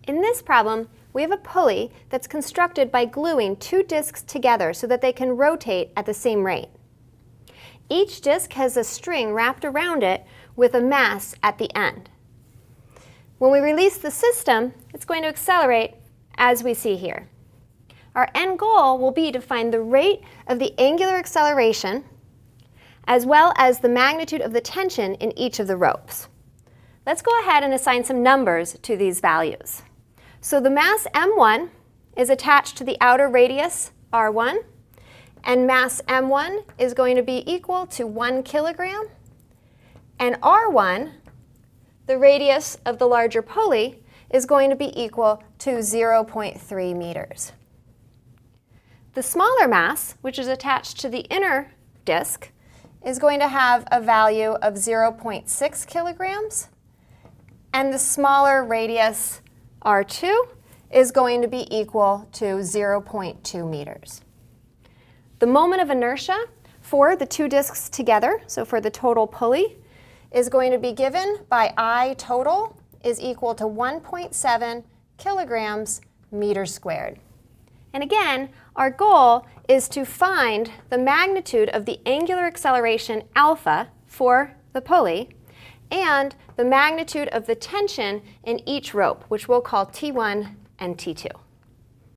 In this problem, we have a pulley that's constructed by gluing two discs together so that they can rotate at the same rate. Each disc has a string wrapped around it with a mass at the end. When we release the system, it's going to accelerate as we see here. Our end goal will be to find the rate of the angular acceleration as well as the magnitude of the tension in each of the ropes. Let's go ahead and assign some numbers to these values. So the mass m1 is attached to the outer radius r1, and mass m1 is going to be equal to 1 kilogram, and r1, the radius of the larger pulley, is going to be equal to 0.3 meters. The smaller mass, which is attached to the inner disc, is going to have a value of 0.6 kilograms, and the smaller radius r2 is going to be equal to 0.2 meters. The moment of inertia for the two discs together, so for the total pulley, is going to be given by I total is equal to 1.7 kilograms meters squared. And again, our goal is to find the magnitude of the angular acceleration alpha for the pulley and the magnitude of the tension in each rope, which we'll call T1 and T2.